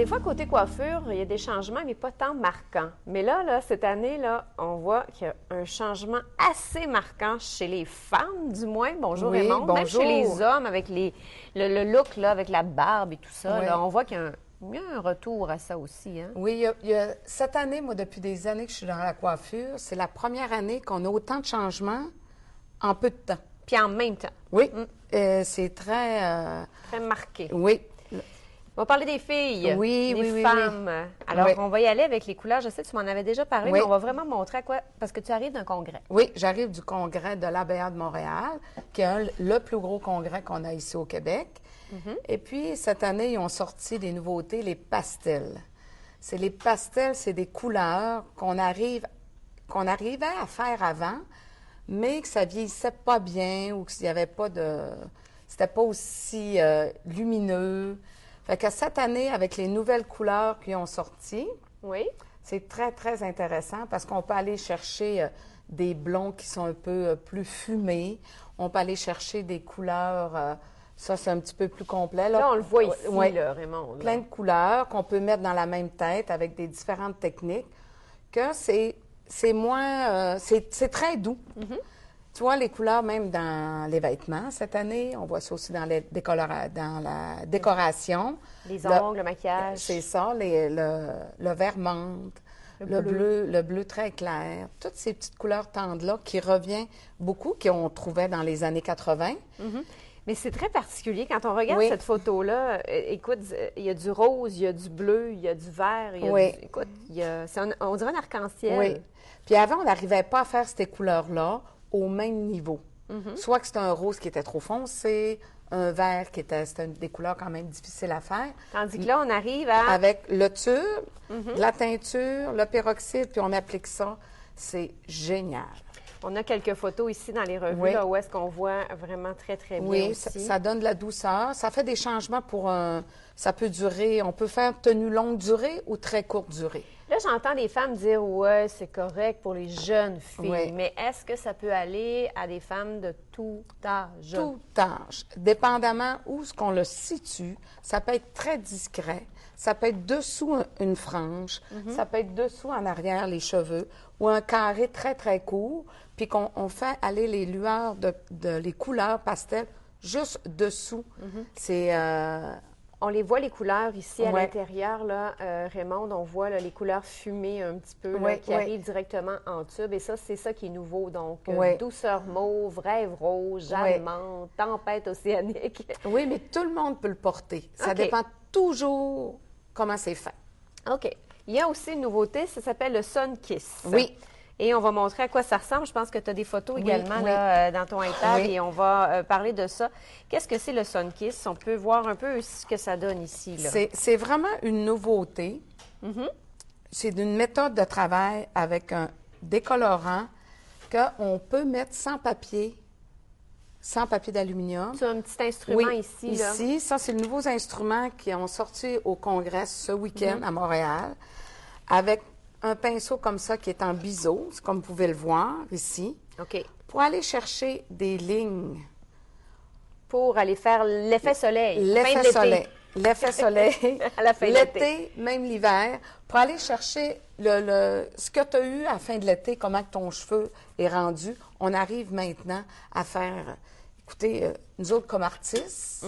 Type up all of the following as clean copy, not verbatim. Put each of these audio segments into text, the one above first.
des fois, côté coiffure, il y a des changements, mais pas tant marquants. Mais là, cette année, là, on voit qu'il y a un changement assez marquant chez les femmes, du moins. Bonjour, Oui, Raymond. Même bonjour. chez les hommes, avec le look, là, avec la barbe et tout ça, Oui. là, on voit qu'il y a un retour à ça aussi, hein? Oui, cette année, moi, depuis des années que je suis dans la coiffure, c'est la première année qu'on a autant de changements en peu de temps. Puis en même temps, Oui, c'est très... très marqué. oui, On va parler des filles, Oui, des oui, oui, femmes. Alors, Oui. on va y aller avec les couleurs. Je sais que tu m'en avais déjà parlé, Oui. mais on va vraiment montrer à quoi... Parce que tu arrives d'un congrès. oui, j'arrive du congrès de l'ABA de Montréal, qui est le plus gros congrès qu'on a ici au Québec. Et puis, cette année, ils ont sorti des nouveautés, les pastels. Les pastels, c'est des couleurs qu'on arrivait à faire avant, mais que ça vieillissait pas bien ou qu'il n'y avait pas de... C'était pas aussi lumineux. Fait que cette année, avec les nouvelles couleurs qui ont sorti, Oui. c'est très, très intéressant parce qu'on peut aller chercher des blonds qui sont un peu plus fumés. On peut aller chercher des couleurs, ça c'est un petit peu plus complet. Là, on le voit ici, Ouais. là, Raymond. là. Plein de couleurs qu'on peut mettre dans la même tête avec des différentes techniques, que c'est moins... c'est très doux. Tu vois les couleurs même dans les vêtements cette année. On voit ça aussi dans dans la décoration. Les ongles, le maquillage. C'est ça, le vert menthe, le bleu très clair. Toutes ces petites couleurs tendres-là qui revient beaucoup, qu'on trouvait dans les années 80. Mais c'est très particulier. Quand on regarde Oui. cette photo-là, écoute, il y a du rose, il y a du bleu, il y a du vert. Il y a Oui. écoute, on dirait un arc-en-ciel. Oui. Puis avant, on n'arrivait pas à faire ces couleurs-là au même niveau. Soit que c'était un rose qui était trop foncé, un vert c'était des couleurs quand même difficiles à faire. Tandis que là, on arrive à... Avec le tube, de la teinture, le peroxyde, puis on applique ça. C'est génial. On a quelques photos ici dans les revues, Oui. là, où est-ce qu'on voit vraiment très, très bien Oui, aussi. ça donne de la douceur. Ça fait des changements pour un... Ça peut durer... On peut faire tenue longue durée ou très courte durée. Là, j'entends des femmes dire, ouais, c'est correct pour les jeunes filles. Oui. Mais est-ce que ça peut aller à des femmes de tout âge? Tout âge. Dépendamment où ce qu'on le situe, ça peut être très discret. Ça peut être dessous une frange. Ça peut être dessous en arrière les cheveux ou un carré très, très court. Puis qu'on fait aller les lueurs les couleurs pastel juste dessous. C'est... On les voit, les couleurs ici à Ouais. l'intérieur, là, Raymond, on voit là, les couleurs fumées un petit peu, là, Ouais, qui ouais. arrivent directement en tube. Et ça, c'est ça qui est nouveau. Donc, Ouais. douceur mauve, rêve rose, Ouais. jade menthe, tempête océanique. Oui, mais tout le monde peut le porter. Ça OK. dépend toujours comment c'est fait. OK. Il y a aussi une nouveauté, ça s'appelle le Sun Kiss. Oui. Et on va montrer à quoi ça ressemble. Je pense que tu as des photos Oui, également oui. là, dans ton iPad Oui. et on va parler de ça. Qu'est-ce que c'est le Sun Kiss? On peut voir un peu ce que ça donne ici. Là. C'est vraiment une nouveauté. C'est une méthode de travail avec un décolorant qu'on peut mettre sans papier d'aluminium. Tu as un petit instrument Oui, ici. Là. ici, ça, c'est les nouveaux instruments qui ont sorti au Congrès ce week-end à Montréal, avec un pinceau comme ça qui est en biseau, comme vous pouvez le voir ici, OK. pour aller chercher des lignes. Pour aller faire l'effet soleil. Fin de L'effet l'été. soleil. L'effet soleil. À la fin de l'été, même l'hiver, pour aller chercher ce que tu as eu à la fin de l'été, comment que ton cheveu est rendu. On arrive maintenant à faire... Écoutez, nous autres, comme artistes,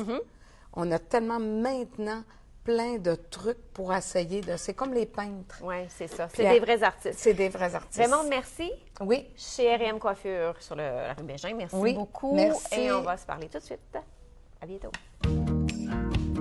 on a tellement maintenant plein de trucs pour essayer de... C'est comme les peintres. Oui, c'est ça. Puis C'est des vrais artistes. C'est des vrais artistes. Raymond, merci. Oui. Chez R&M Coiffure sur la rue Bégin. Merci Oui, beaucoup. merci. Et on va se parler tout de suite. À bientôt.